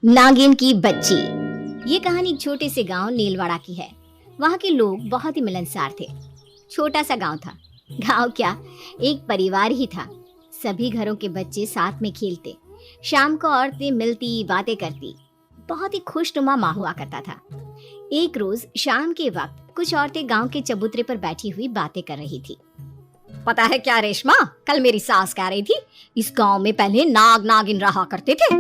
नागिन की बच्ची। ये कहानी एक छोटे से गांव नीलवाड़ा की है। वहाँ के लोग बहुत ही मिलनसार थे। छोटा सा गांव था। गांव क्या, एक परिवार ही था। सभी घरों के बच्चे साथ में खेलते, शाम को औरतें मिलती, बातें करती। बहुत ही खुशनुमा माहौल हुआ करता था। एक रोज शाम के वक्त कुछ औरतें गांव के चबूतरे पर बैठी हुई बातें कर रही थी। पता है क्या रेशमा, कल मेरी सास कह रही थी इस गांव में पहले नाग नागिन रहा करते थे।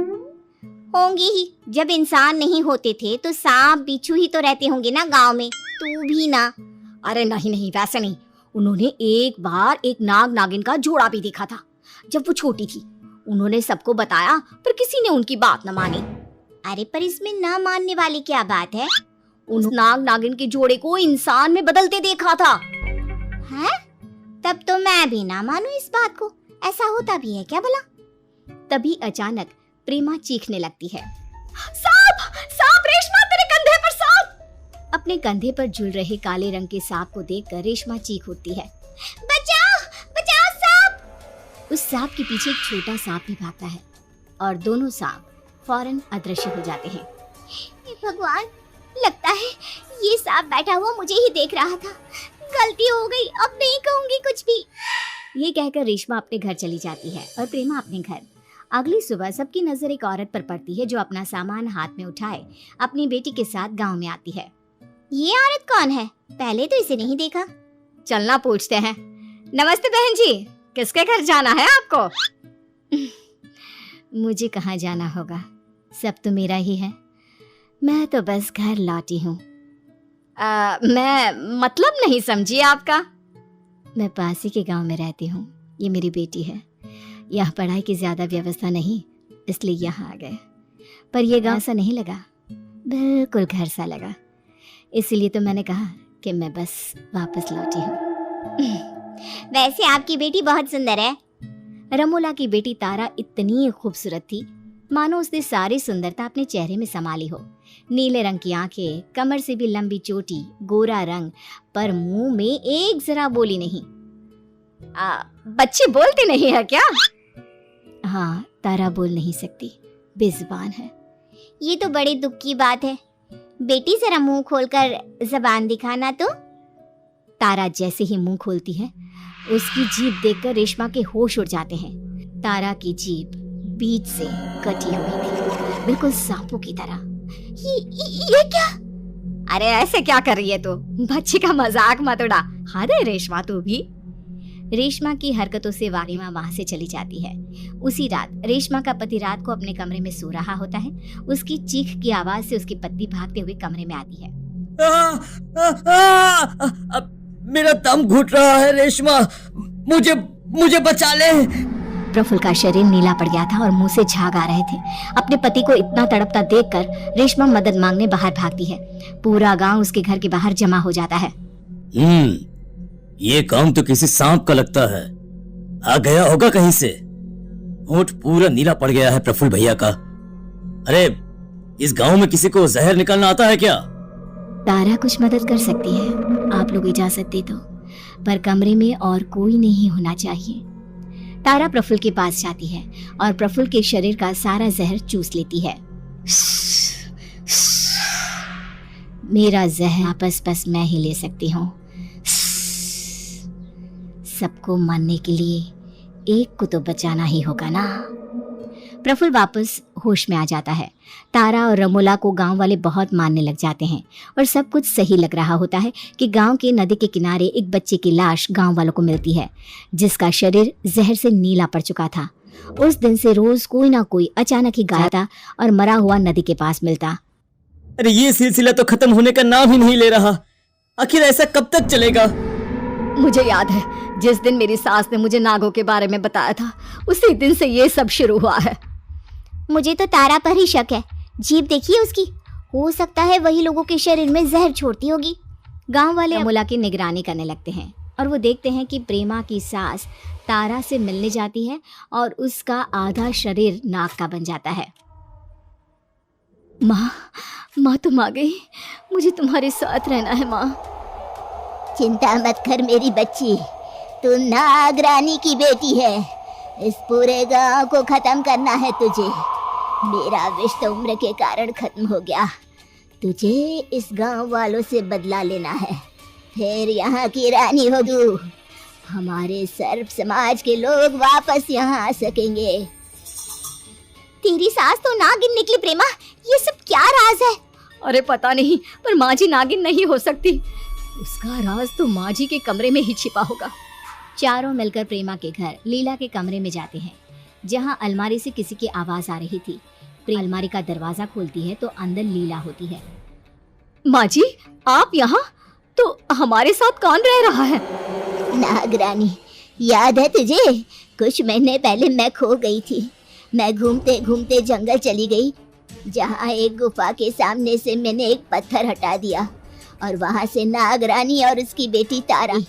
होंगे ही, जब इंसान नहीं होते थे तो सांप बिच्छू ही तो रहते होंगे ना गांव में। तू भी ना। अरे नहीं नहीं, वैसे नहीं। उन्होंने एक बार एक नाग नागिन का जोड़ा भी देखा था जब वो छोटी थी। उन्होंने सबको बताया पर किसी ने उनकी बात न मानी। अरे पर इसमें ना मानने वाली क्या बात है? उन नाग नागिन के जोड़े को इंसान में बदलते देखा था। हैं? तब तो मैं भी ना मानूं इस बात को। ऐसा होता भी है क्या भला? तभी अचानक प्रेमा चीखने लगती है। सांप! सांप! रेशमा, तेरे कंधे पर सांप! अपने कंधे पर झूल रहे काले रंग के सांप को देखकर रेशमा चीख उठती है। बचाओ! बचाओ सांप! उस सांप के पीछे एक छोटा सांप भी भागता है और दोनों सांप फौरन अदृश्य हो जाते हैं। हे भगवान, लगता है ये सांप बैठा हुआ मुझे ही देख रहा था। गलती हो गई, अब नहीं कहूंगी कुछ भी। ये कहकर रेशमा अपने घर चली जाती है और प्रेमा अपने घर। अगली सुबह सबकी नजर एक औरत पर पड़ती है जो अपना सामान हाथ में उठाए अपनी बेटी के साथ गांव में आती है। ये औरत कौन है? पहले तो इसे नहीं देखा। चलना पूछते हैं। नमस्ते बहन जी, किसके घर जाना है आपको? मुझे कहाँ जाना होगा, सब तो मेरा ही है। मैं तो बस घर लौटी हूँ। मैं मतलब नहीं समझी आपका। मैं पास ही के गांव में रहती हूँ। ये मेरी बेटी है। यहाँ पढ़ाई की ज्यादा व्यवस्था नहीं, इसलिए यहाँ आ गए। पर यह गांव सा नहीं लगा, बिल्कुल घर सा लगा। इसीलिए तो मैंने कहा कि मैं बस वापस लौटी हूँ। वैसे आपकी बेटी बहुत सुंदर है। रमोला की बेटी तारा इतनी खूबसूरत थी मानो उसने सारी सुंदरता अपने चेहरे में संभाली हो। नीले रंग की आंखें, कमर से भी लंबी चोटी, गोरा रंग, पर मुंह में एक जरा बोली नहीं। बच्ची बोलती नहीं है क्या? हाँ, तारा बोल नहीं सकती, बेजुबान है। ये तो बड़े दुख की बात है। बेटी जरा मुंह खोलकर जबान दिखाना तो। तारा जैसे ही मुंह खोलती है उसकी जीभ देखकर रेशमा के होश उड़ जाते हैं। तारा की जीभ बीच से कटी हुई थी, बिल्कुल सांपों की तरह। ये क्या? अरे ऐसे क्या कर रही है तू? बच्ची का मजाक मत उड़ा। हद है रेशमा, तू भी। रेशमा की हरकतों से वारिमा वहां से चली जाती है। उसी रात रेशमा का पति रात को अपने कमरे में सो रहा होता है। उसकी चीख की आवाज से उसकी पत्नी भागते हुए कमरे में आती है। मेरा दम घुट रहा है रेशमा, मुझे बचा ले। प्रफुल्ल का शरीर नीला पड़ गया था और मुंह से झाग आ रहे थे। अपने पति को इतना तड़पता देखकर रेशमा मदद मांगने बाहर भागती है। पूरा गांव उसके घर के बाहर जमा हो जाता है। ये काम तो किसी सांप का लगता है। आ गया होगा कहीं से। होंठ पूरा नीला पड़ गया है प्रफुल्ल भैया का। अरे इस गांव में किसी को जहर निकालना आता है क्या? तारा कुछ मदद कर सकती है, आप लोग इजाजत दे दो, पर कमरे में और कोई नहीं होना चाहिए। तारा प्रफुल्ल के पास जाती है और प्रफुल्ल के शरीर का सारा जहर चूस लेती है। मेरा जहर आपस बस मैं ही ले सकती हूँ। सबको मारने के लिए एक को तो बचाना ही होगा ना। प्रफुल्ल वापस होश में आ जाता है। तारा और रमोला को गांव वाले बहुत मानने लग जाते हैं और सब कुछ सही लग रहा होता है कि गांव के नदी के किनारे एक बच्चे की लाश गांव वालों को मिलती है जिसका शरीर जहर से नीला पड़ चुका था। उस दिन से रोज कोई ना कोई अचानक ही गायब और मरा हुआ नदी के पास मिलता। अरे ये सिलसिला तो खत्म होने का नाम ही नहीं ले रहा। आखिर ऐसा कब तक चलेगा? मुझे याद है जिस दिन मेरी सास ने मुझे नागों के बारे में बताया था, उसी दिन से ये सब शुरू हुआ है। मुझे तो तारा पर ही शक है। जीभ देखिए उसकी, हो सकता है वही लोगों के शरीर में जहर छोड़ती होगी। गांव वाले रमोला की निगरानी करने लगते हैं और वो देखते हैं कि प्रेमा की सास तारा से मिलने जाती है और उसका आधा शरीर नाग का बन जाता है। माँ तुम आ गई, मुझे तुम्हारे साथ रहना है माँ। चिंता मत कर मेरी बच्ची, तू नाग रानी की बेटी है। इस पूरे गांव को खत्म करना है तुझे। मेरा विष तो उम्र के कारण खत्म हो गया। तुझे इस गांव वालों से बदला लेना है, फिर यहाँ की रानी हो तू। हमारे सर्प समाज के लोग वापस यहाँ आ सकेंगे। तेरी सास तो नागिन निकली प्रेमा, ये सब क्या राज है? अरे पता नहीं, पर माँ जी नागिन नहीं हो सकती। उसका राज तो माँ जी के कमरे में ही छिपा होगा। चारों मिलकर प्रेमा के घर लीला के कमरे में जाते हैं, जहाँ अलमारी से किसी की आवाज आ रही थी। प्रेमा अलमारी का दरवाजा खोलती है तो अंदर लीला होती है। माँ जी, आप यहाँ? तो हमारे साथ कौन रह रहा है? नागरानी, याद है तुझे? कुछ महीने पहले मैं खो गई थी। मैं घूमते घूमते जंगल चली गई, जहाँ एक गुफा के सामने से मैंने एक पत्थर हटा दिया और वहाँ से नागरानी और उसकी बेटी तारा,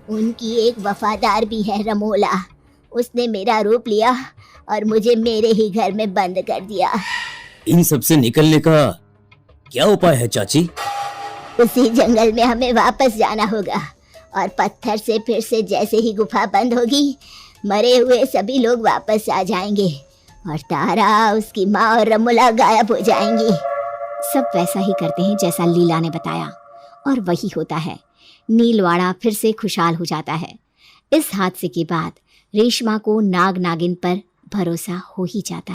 उनकी एक वफादार भी है रमोला, उसने मेरा रूप लिया और मुझे मेरे ही घर में बंद कर दिया। इन सब से निकलने का क्या उपाय है चाची? उसी जंगल में हमें वापस जाना होगा और पत्थर से फिर से जैसे ही गुफा बंद होगी, मरे हुए सभी लोग वापस आ जाएंगे और तारा, उसकी माँ और रमोला गायब हो जाएंगी। सब वैसा ही करते हैं जैसा लीला ने बताया, और वही होता है। नीलवाड़ा फिर से खुशहाल हो जाता है। इस हादसे के बाद रेशमा को नाग नागिन पर भरोसा हो ही जाता है।